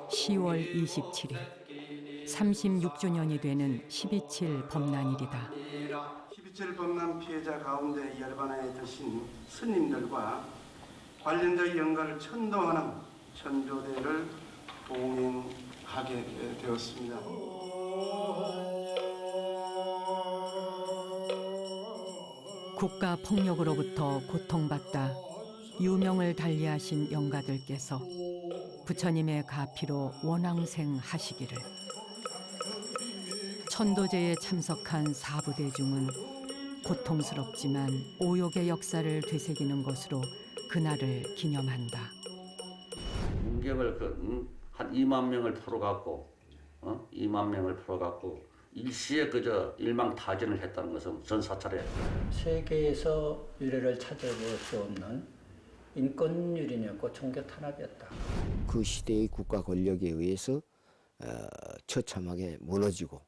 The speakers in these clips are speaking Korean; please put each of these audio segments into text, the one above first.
10월 27일 36주년이 되는 12.7 범난일이다. 12.7 범난 피해자 가운데 열반에 드신 스님들과 관련적 영가를 천도하는 천조대를 봉행하게 되었습니다. 국가 폭력으로부터 고통받다 유명을 달리하신 영가들께서 부처님의 가피로 원왕생하시기를. 천도제에 참석한 사부대중은 고통스럽지만 오욕의 역사를 되새기는 것으로 그날을 기념한다. 문경을 한 2만 명을 풀어갖고 2만 명을 풀어갖고 일시에 그저 일망타진을 했다는 것은 전 사찰에 세계에서 유례를 찾아볼 수 없는 인권유린이었고 종교 탄압이었다. 그 시대의 국가 권력에 의해서 처참하게 무너지고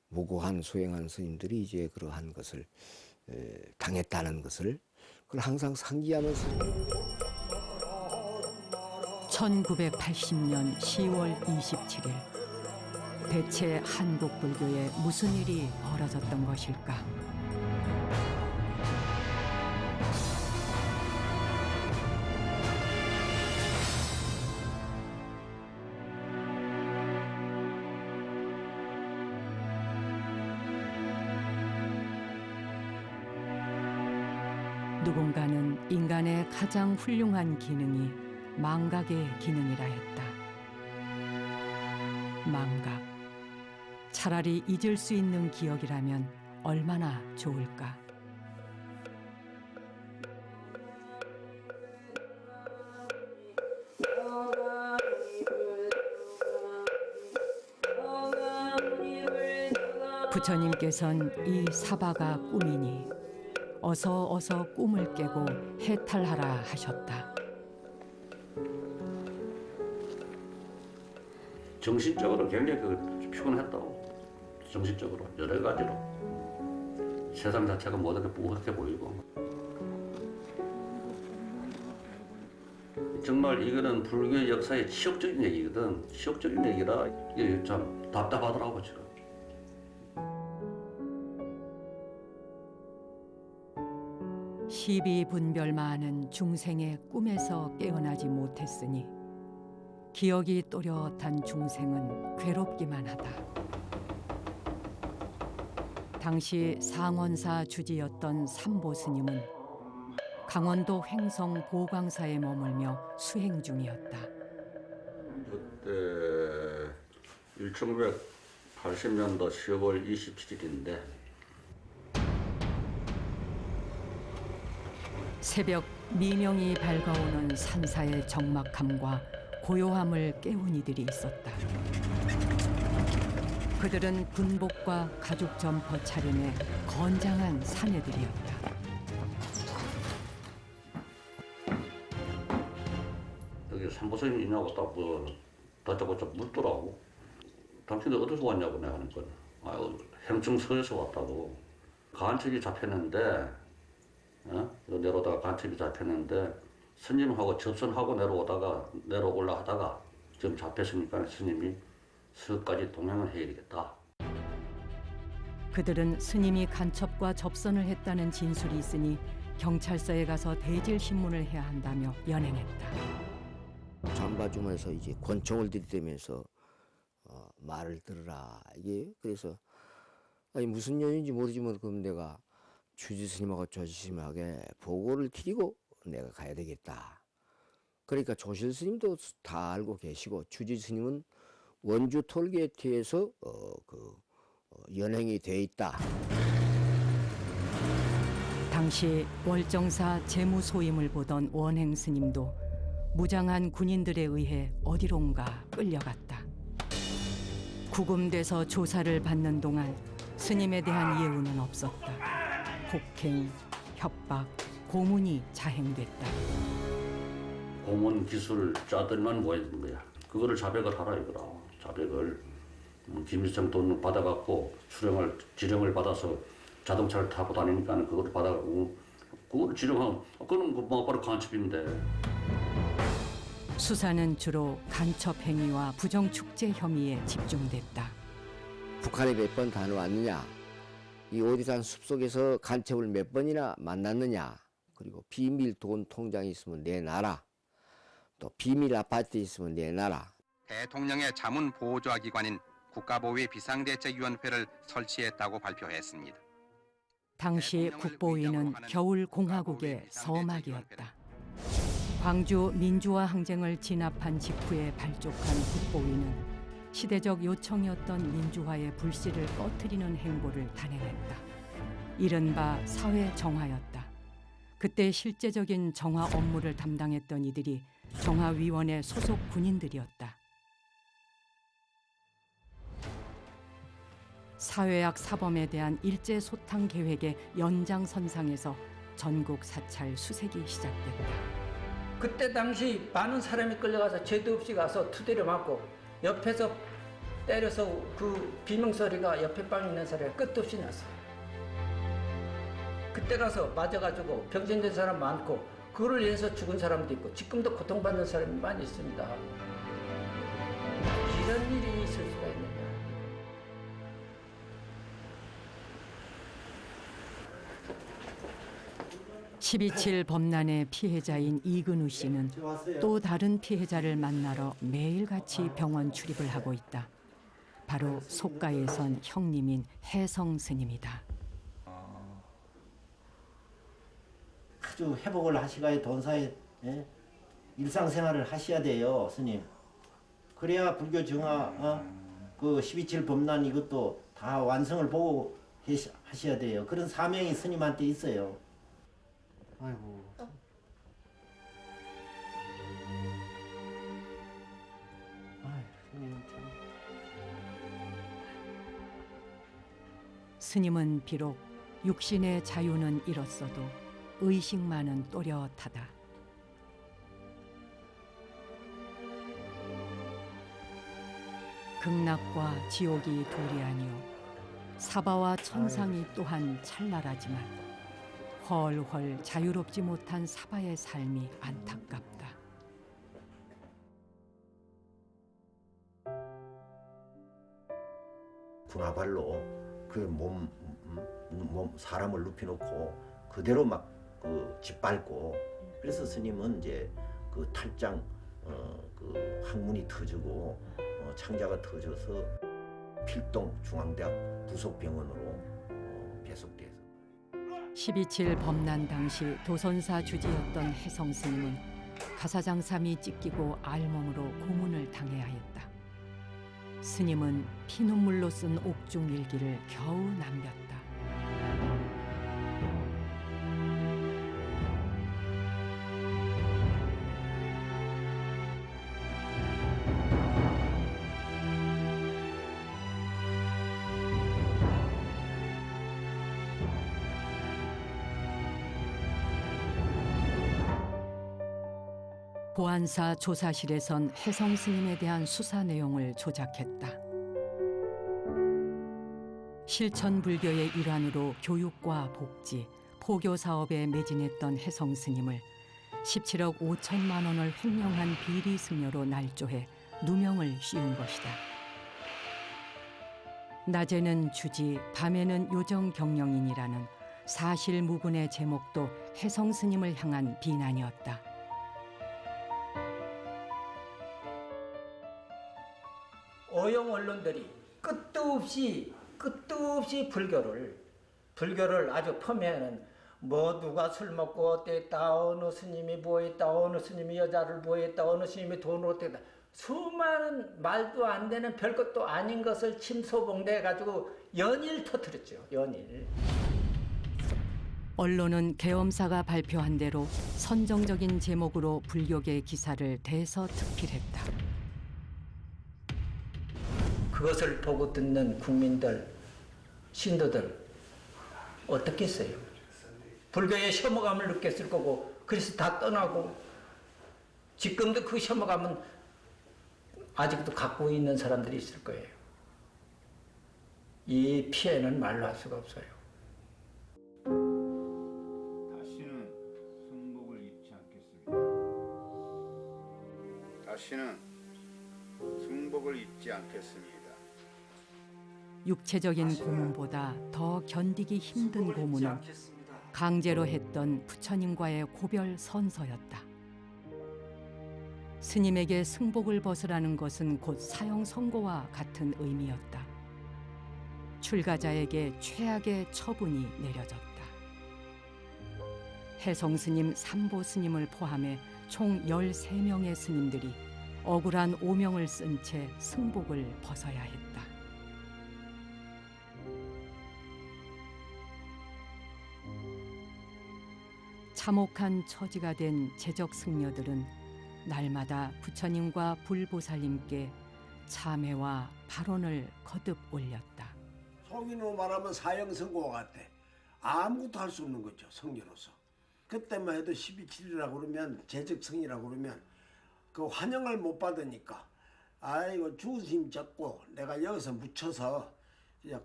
무고한 수행한 스님들이 이제 그러한 것을 당했다는 것을 그걸 항상 상기하면서 1980년 10월 27일 대체 한국 불교에 무슨 일이 벌어졌던 것일까? 누군가는 인간의 가장 훌륭한 기능이 망각의 기능이라 했다. 망각. 차라리 잊을 수 있는 기억이라면 얼마나 좋을까. 부처님께선 이 사바가 꿈이니 어서 꿈을 깨고 해탈하라 하셨다. 정신적으로 굉장히 피곤했다고. 정신적으로 여러 가지로 세상 자체가 모든 게 뿌옇게 보이고 정말 이거는 불교 역사의 치욕적인 얘기거든. 치욕적인 얘기라 이게 참 답답하더라고 지금. 시비분별 많은 중생의 꿈에서 깨어나지 못했으니 기억이 또렷한 중생은 괴롭기만 하다. 당시 상원사 주지였던 삼보 스님은 강원도 횡성 보광사에 머물며 수행 중이었다. 그때 1980년도 10월 27일인데 새벽 미명이 밝아오는 산사의 적막함과 고요함을 깨운 이들이 있었다. 그들은 군복과 가죽 점퍼 차림의 건장한 사내들이었다. 여기 삼보스님이냐고 딱 다짜고짜 묻더라고. 당신들 어디서 왔냐고 내가 하니까 아유 행정서에서 왔다고. 간첩이 잡혔는데 내려오다가 간첩이 잡혔는데 스님하고 접선하고 내려오려 하다가 지금 잡혔으니까 스님이 서까지 동행을 해야 되겠다. 그들은 스님이 간첩과 접선을 했다는 진술이 있으니 경찰서에 가서 대질 신문을 해야 한다며 연행했다. 잠바주머니에서 이제 권총을 들이대면서 말을 들으라. 이게 그래서 아니 무슨 연인지 모르지만 그럼 내가 주지 스님하고 조실 스님에게 보고를 드리고 내가 가야 되겠다. 그러니까 조실 스님도 다 알고 계시고 주지 스님은 원주 톨게이트에서 연행이 돼 있다. 당시 월정사 재무 소임을 보던 원행 스님도 무장한 군인들에 의해 어디론가 끌려갔다. 구금돼서 조사를 받는 동안 스님에 대한 예우는 없었다. 폭행, 협박, 고문이 자행됐다. 고문 기술 짜들만 모여든 거야. 그거를 자백을 하라 이거라. 자백을 김일성 돈 받아갖고 지령을 받아서 자동차를 타고 다니니까 그걸 받아갖고 그걸 지령하면 그거는 바로 간첩인데. 수사는 주로 간첩 행위와 부정 축제 혐의에 집중됐다. 북한에 몇 번 다녀왔느냐, 이 오디산 숲속에서 간첩을 몇 번이나 만났느냐, 그리고 비밀 돈 통장이 있으면 내놔라, 또 비밀 아파트 있으면 내놔라. 대통령의 자문 보조화 기관인 국가보위 비상대책위원회를 설치했다고 발표했습니다. 당시 국보위는 겨울 공화국의 서막이었다. 광주 민주화 항쟁을 진압한 직후에 발족한 국보위는 시대적 요청이었던 민주화의 불씨를 꺼트리는 행보를 단행했다. 이른바 사회 정화였다. 그때 실제적인 정화 업무를 담당했던 이들이 정화위원회 소속 군인들이었다. 사회학 사범에 대한 일제 소탕 계획의 연장선상에서 전국 사찰 수색이 시작됐다. 그때 당시 많은 사람이 끌려가서 죄도 없이 가서 두드려 맞고 옆에서 때려서 그 비명소리가 옆에 방에 있는 사람이 끝도 없이 났어요. 그때 가서 맞아가지고 병신된 사람 많고 그걸 위해서 죽은 사람도 있고 지금도 고통받는 사람이 많이 있습니다. 이런 일이 있을 수가 있느냐. 12.7 범난의 피해자인 이근우 씨는 또 다른 피해자를 만나러 매일같이 병원 출입을 하고 있다. 바로 속가에 선 형님인 혜성 스님이다. 아주 회복을 하시가야 돈사에 일상생활을 하셔야 돼요, 스님. 그래야 불교 정화, 그 12.7 범난 이것도 다 완성을 보고 하셔야 돼요. 그런 사명이 스님한테 있어요. 아이고. 스님 참. 스님은 비록 육신의 자유는 잃었어도 의식만은 또렷하다. 극락과 지옥이 둘이 아니오 사바와 천상이 또한 찰나라지만 헐헐 자유롭지 못한 사바의 삶이 안타깝다. 군화발로 그 몸 사람을 눕혀놓고 그대로 막 그 짓밟고, 그래서 스님은 이제 그 탈장 그 항문이 터지고 창자가 터져서 필동 중앙대학 부속병원으로 배속돼서 12.7 범난 당시 도선사 주지였던 혜성 스님은 가사장삼이 찢기고 알몸으로 고문을 당해야 했다. 스님은 피눈물로 쓴 옥중 일기를 겨우 남겼다. 보안사 조사실에선 혜성 스님에 대한 수사 내용을 조작했다. 실천 불교의 일환으로 교육과 복지, 포교 사업에 매진했던 혜성 스님을 17억 5천만 원을 횡령한 비리 승려로 날조해 누명을 씌운 것이다. 낮에는 주지, 밤에는 요정 경영인이라는 사실무근의 제목도 혜성 스님을 향한 비난이었다. 어용 언론들이 끝도 없이 불교를 아주 폄훼하는, 뭐 누가 술 먹고 어땠다, 어느 스님이 뭐했다, 어느 스님이 여자를 뭐했다, 어느 스님이 돈을 어땠다, 수많은 말도 안 되는 별것도 아닌 것을 침소봉대 가지고 연일 터뜨렸죠. 연일. 언론은 계엄사가 발표한 대로 선정적인 제목으로 불교계 기사를 대서특필했다. 그것을 보고 듣는 국민들, 신도들 어떻게 했어요? 불교의 혐오감을 느꼈을 거고, 그래서 다 떠나고, 지금도 그 혐오감은 아직도 갖고 있는 사람들이 있을 거예요. 이 피해는 말로 할 수가 없어요. 다시는 승복을 입지 않겠습니다. 다시는 승복을 잊지 않겠습니다. 육체적인 고문보다 더 견디기 힘든 고문은 강제로 했던 부처님과의 고별 선서였다. 스님에게 승복을 벗으라는 것은 곧 사형 선고와 같은 의미였다. 출가자에게 최악의 처분이 내려졌다. 해성스님, 삼보스님을 포함해 총 13명의 스님들이 억울한 오명을 쓴 채 승복을 벗어야 했다. 참혹한 처지가 된 제적 승려들은 날마다 부처님과 불보살님께 참회와 발언을 거듭 올렸다. 속인으로 말하면 사형 선고와 같아. 아무것도 할 수 없는 거죠, 성녀로서. 그때만 해도 12.7이라고 그러면 제적성이라고 그러면 그 환영을 못 받으니까 아이고 죽은 스님 잡고 내가 여기서 묻혀서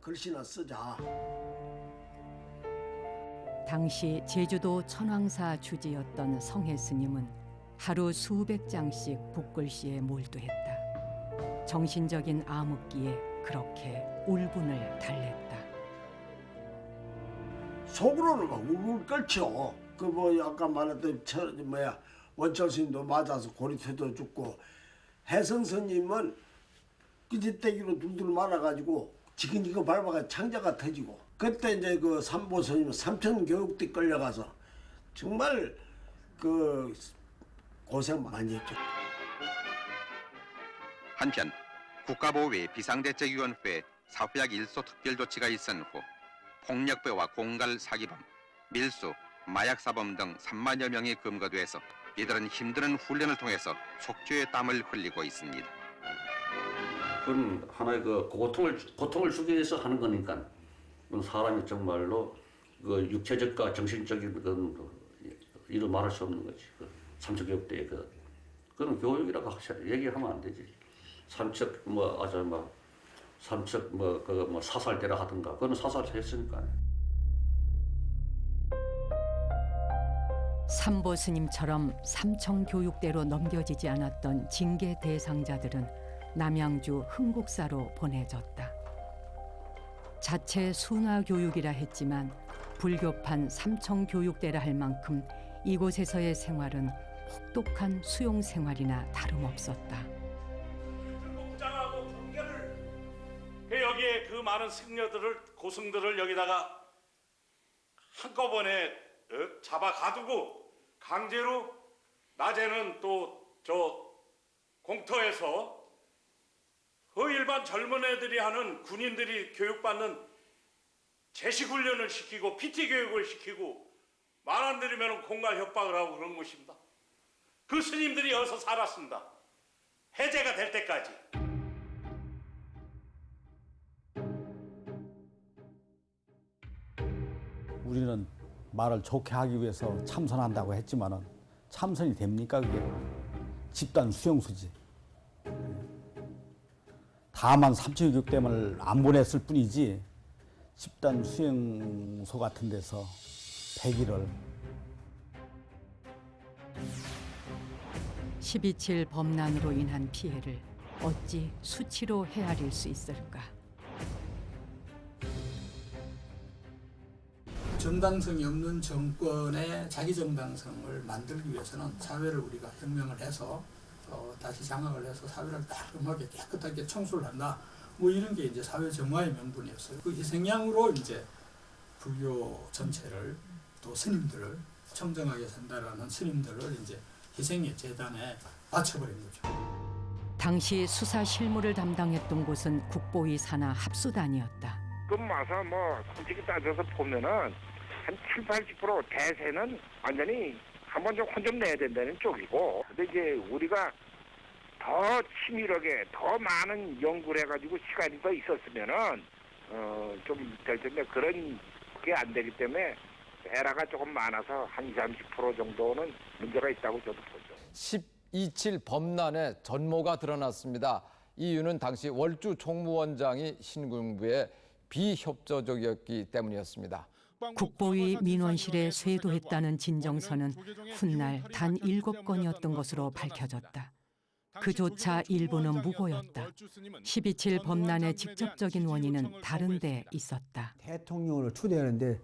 글씨나 쓰자. 당시 제주도 천황사 주지였던 성혜 스님은 하루 수백 장씩 붓글씨에 몰두했다. 정신적인 암흑기에 그렇게 울분을 달랬다. 속으로는 막 울울 끓죠. 그 뭐 아까 말했던 원철 스님도 맞아서 고리태도 죽고 해성 스님은 끄지떼기로 둘둘 말아가지고 지근지근 밟아가 창자가 터지고 그때 이제 그 삼보 스님은 삼천 교육대 끌려가서 정말 그 고생 많이 했죠. 한편 국가보위 비상대책위원회 사회학 일소 특별조치가 있은 후 폭력배와 공갈 사기범, 밀수, 마약사범 등 3만여 명이 검거돼서 이들은 힘든 훈련을 통해서 속죄의 땀을 흘리고 있습니다. 그건 하나의 그 고통을 주기 위해서 하는 거니까 사람이 정말로 그 육체적과 정신적인 그 이루 말할 수 없는 거지. 그 삼척교육대 그건 교육이라고 얘기하면 안 되지. 삼척 사살대라 하든가 그거는 사살했으니까. 삼보 스님처럼 삼청교육대로 넘겨지지 않았던 징계 대상자들은 남양주 흥국사로 보내졌다. 자체 순화교육이라 했지만 불교판 삼청교육대라 할 만큼 이곳에서의 생활은 혹독한 수용 생활이나 다름없었다. 복장하고 경계를 여기에 그 많은 승려들을 고승들을 여기다가 한꺼번에 잡아 가두고 강제로 낮에는 또 저 공터에서 그 일반 젊은 애들이 하는 군인들이 교육받는 제식훈련을 시키고 PT 교육을 시키고 말 안 들으면 공갈 협박을 하고 그런 것입니다. 그 스님들이 여기서 살았습니다. 해제가 될 때까지. 우리는 말을 좋게 하기 위해서 참선한다고 했지만은 참선이 됩니까 그게? 집단 수용소지. 다만 삼청교육대만을 안 보냈을 뿐이지 집단 수용소 같은 데서 100일을 12.7 범난으로 인한 피해를 어찌 수치로 헤아릴 수 있을까? 정당성이 없는 정권의 자기 정당성을 만들기 위해서는 사회를 우리가 혁명을 해서 다시 장악을 해서 사회를 깔끔하게 깨끗하게 청소를 한다. 뭐 이런 게 이제 사회 정화의 명분이었어요. 그 희생양으로 이제 불교 전체를 또 스님들을 청정하게 산다라는 스님들을 이제 희생의 재단에 바쳐버린 거죠. 당시 수사 실무를 담당했던 곳은 국보위 산하 합수단이었다. 와서 뭐 솔직히 따져서 보면은 한 70~80% 대세는 완전히 한번 좀 혼 좀 내야 된다는 쪽이고, 근데 이제 우리가 더 치밀하게 더 많은 연구를 해가지고 시간이 더 있었으면은 좀 될 텐데 그런 게 안 되기 때문에 에라가 조금 많아서 한 20~30% 정도는 문제가 있다고 저도 보죠. 12.7 범난의 전모가 드러났습니다. 이유는 당시 월주 총무원장이 신군부에 비협조적이었기 때문이었습니다. 국보위 민원실에 쇄도했다는 진정서는 훗날 단 7건이었던 것으로 밝혀졌다. 그조차 일부는 무고였다. 12.7 범난의 직접적인 원인은 다른 데 있었다. 대통령을 추대하는데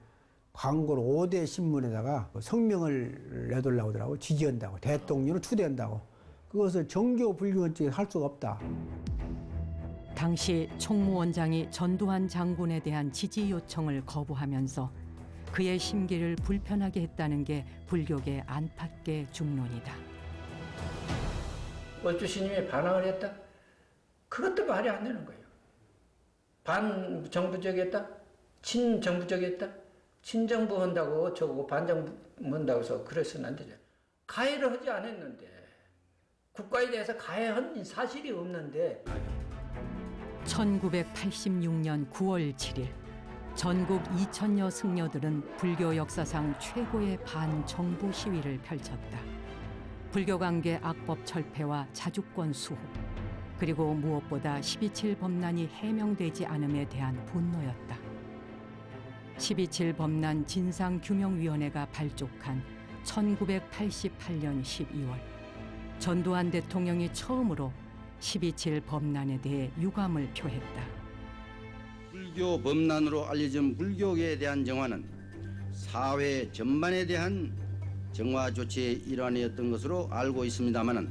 광고로 5대 신문에다가 성명을 내달라고 하더라고. 지지한다고. 대통령을 추대한다고. 그것을 정교 불교원칙에 할 수가 없다. 당시 총무원장이 전두환 장군에 대한 지지 요청을 거부하면서 그의 심기를 불편하게 했다는 게 불교계 안팎의 중론이다. 월주 스님이 반항을 했다? 그것도 말이 안 되는 거예요. 반정부적이었다? 친정부적이었다? 친정부 한다고 저거 반정부 한다고 해서 그래서는 안 되죠. 가해를 하지 않았는데 국가에 대해서 가해한 사실이 없는데 1986년 9월 7일 전국 2천여 승려들은 불교 역사상 최고의 반정부 시위를 펼쳤다. 불교 관계 악법 철폐와 자주권 수호, 그리고 무엇보다 12.7 범난이 해명되지 않음에 대한 분노였다. 12.7 범난 진상규명위원회가 발족한 1988년 12월 전두환 대통령이 처음으로 12.7 범난에 대해 유감을 표했다. 불교 범난으로 알려진 불교계에 대한 정화는 사회 전반에 대한 정화 조치의 일환이었던 것으로 알고 있습니다마는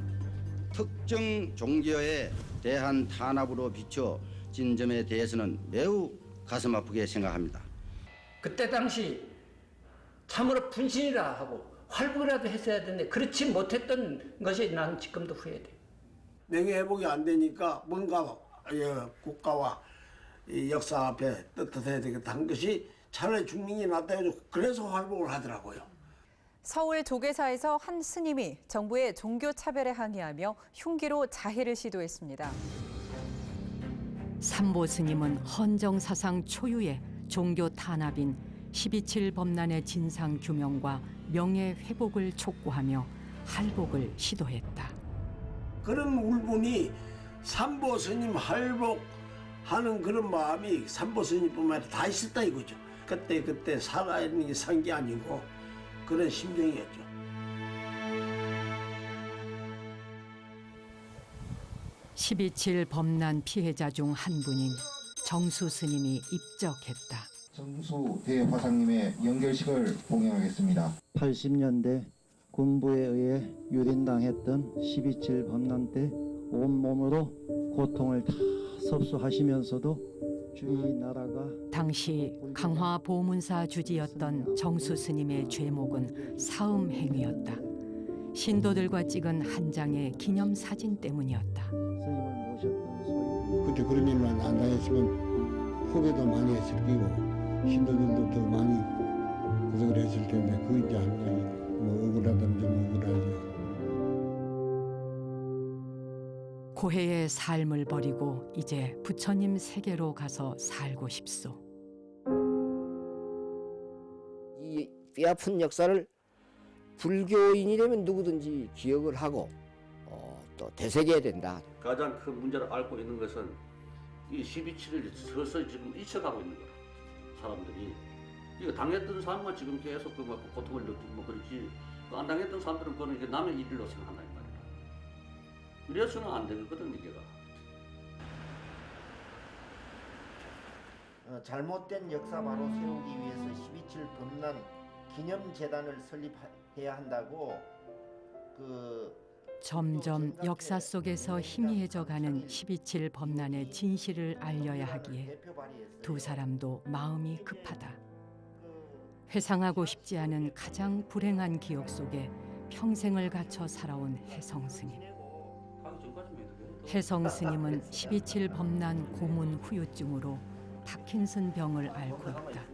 특정 종교에 대한 탄압으로 비춰진 점에 대해서는 매우 가슴 아프게 생각합니다. 그때 당시 참으로 분신이라 하고 활보라도 했어야 되는데 그렇지 못했던 것이 난 지금도 후회돼. 명예회복이 안 되니까 뭔가 국가와 이 역사 앞에 떳떳해야 되겠다 한 것이 차라리 죽는 게 낫다 해서 그래서 활복을 하더라고요. 서울 조계사에서 한 스님이 정부의 종교 차별에 항의하며 흉기로 자해를 시도했습니다. 삼보 스님은 헌정사상 초유의 종교 탄압인 12.7 범난의 진상 규명과 명예 회복을 촉구하며 할복을 시도했다. 그런 울분이 삼보 스님 할복하는 그런 마음이 삼보 스님뿐만 아니라 다 있었다 이거죠. 그때 살아있는 게 산 게 아니고 그런 심정이었죠. (12.7) 범난 피해자 중 한 분인 정수 스님이 입적했다. 정수 대화상님의 연결식을 봉행하겠습니다. 80년대 군부에 의해 유린당했던 12.7 범난 때 온몸으로 고통을 다 섭수하시면서도 주위 나라가 당시 강화 보문사 주지였던 정수 스님의 죄목은 사음행위였다. 신도들과 찍은 한 장의 기념 사진 때문이었다. 스님을 모셨던 소위 그때 그런 일만 안 당했으면 후배도 많이 했을 끼고 신도들도 더 많이 고생을 했을 텐데 그 이제 뭐 억울하다면 좀 억울하죠. 고해의 삶을 버리고 이제 부처님 세계로 가서 살고 싶소. 이 뼈아픈 역사를 불교인이라면 누구든지 기억을 하고 또 되새겨야 된다. 가장 큰 문제를 앓고 있는 것은 이 12.7을 서서히 지금 잊혀가고 있는 거야. 사람들이 이거 당했던 사람만 지금 계속 그 고통을 느끼고 뭐 그렇지 안 당했던 사람들은 그거는 이게 남의 일로 생각한다 이 말이야. 이래서는 안 되거든 이게가. 잘못된 역사 바로 세우기 위해서 12.7 범난 기념재단을 설립해야 한다고 점점 역사 속에서 희미해져가는 12.7 범난의 진실을 알려야 하기에 두 사람도 마음이 급하다. 회상하고 싶지 않은 가장 불행한 기억 속에 평생을 갇혀 살아온 혜성 스님. 혜성 스님은 12.7 범난 고문 후유증으로 파킨슨 병을 앓고 있다.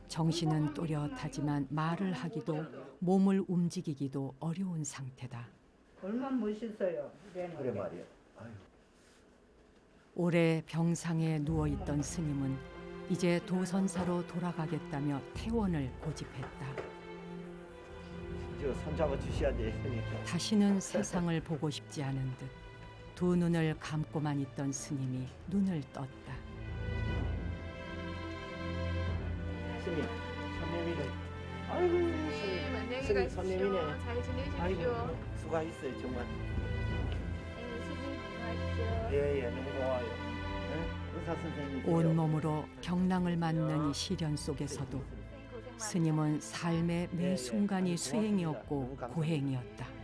정신은 또렷하지만 말을 하기도 몸을 움직이기도 어려운 상태다. 얼마나 멋있어요. 그래 말이야. 아유. 오래 병상에 누워있던 스님은 이제 도선사로 돌아가겠다며 퇴원을 고집했다. 저 손잡아 주셔야 돼. 다시는 세상을 보고 싶지 않은 듯 두 눈을 감고만 있던 스님이 눈을 떴다. 스님, 선녀미네. 아이고, 스님 안녕히 가십시오. 잘 지내십시오. 수고하셨어요 정말. 예예, 너무 고마워요. 의사 선생님이세요. 온몸으로 경랑을 맞는 시련 속에서도 스님은 삶의 매 순간이 수행이었고 고행이었다.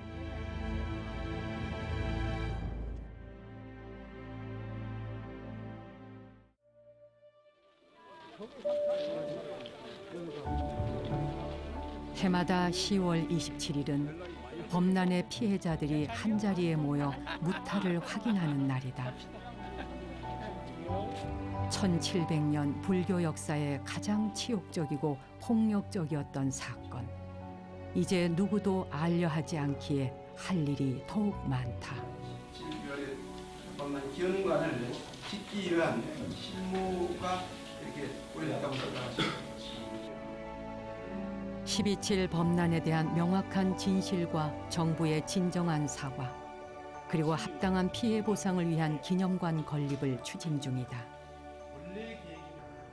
해마다 10월 27일은 범난의 피해자들이 한자리에 모여 무탈을 확인하는 날이다. 1700년 불교 역사에 가장 치욕적이고 폭력적이었던 사건. 이제 누구도 알려하지 않기에 할 일이 더욱 많다. 7개월의 범난 기원관을 짓기 위한 실무가 이렇게 올렸다고 생각하십니다. 12.7 범난에 대한 명확한 진실과 정부의 진정한 사과, 그리고 합당한 피해 보상을 위한 기념관 건립을 추진 중이다.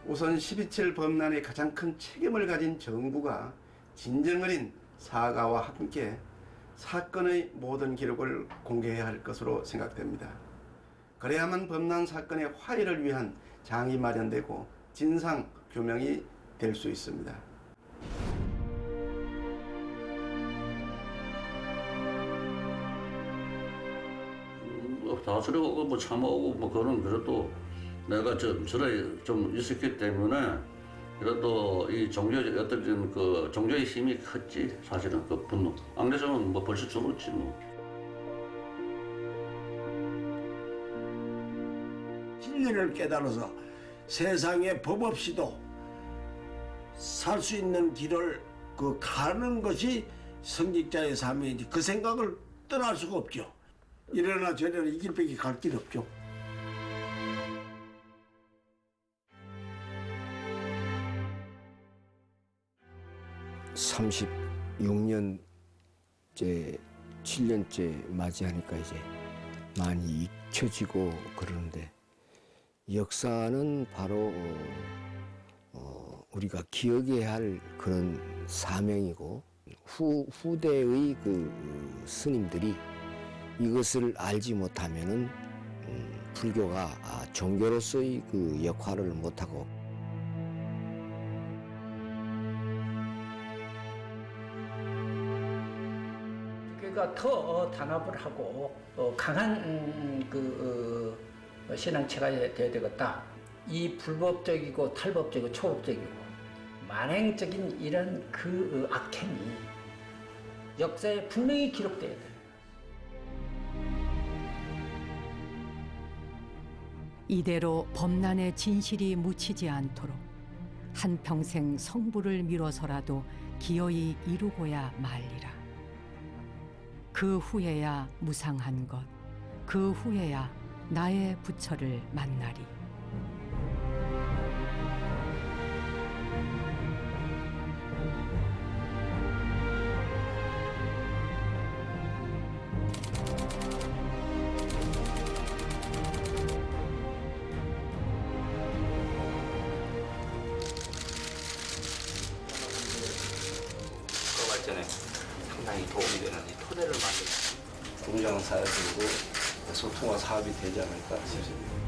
우선 12.7 범난의 가장 큰 책임을 가진 정부가 진정 어린 사과와 함께 사건의 모든 기록을 공개해야 할 것으로 생각됩니다. 그래야만 범난 사건의 화해를 위한 장이 마련되고 진상 규명이 될 수 있습니다. 다스리고 뭐 참아오고 뭐 그런 그래도 내가 저래 좀 있었기 때문에 그래도 이 종교의 어떤 그 종교의 힘이 컸지 사실은 그 분노. 안 그래서는 뭐 벌써 죽었지 뭐. 진리를 깨달아서 세상에 법 없이도 살 수 있는 길을 가는 것이 성직자의 삶이지 그 생각을 떠날 수가 없죠. 이래나 저래나 이 길밖에 갈 길 없죠. (36년째) 7년째 맞이하니까 이제 많이 잊혀지고 그러는데 역사는 바로 우리가 기억해야 할 그런 사명이고 후대의 그 스님들이 이것을 알지 못하면은 불교가 종교로서의 그 역할을 못하고 그러니까 더 단합을 하고 강한 신앙체가 되어야 되겠다. 이 불법적이고 탈법적이고 초법적이고 만행적인 이런 그 악행이 역사에 분명히 기록돼야 돼. 이대로 범난의 진실이 묻히지 않도록 한평생 성부를 미뤄서라도 기어이 이루고야 말리라. 그 후에야 무상한 것, 그 후에야 나의 부처를 만나리. 발전에 상당히 도움이 되는 이 토대를 만드는 공정사회적이고 소통화 사업이 되지 않을까 싶습니다.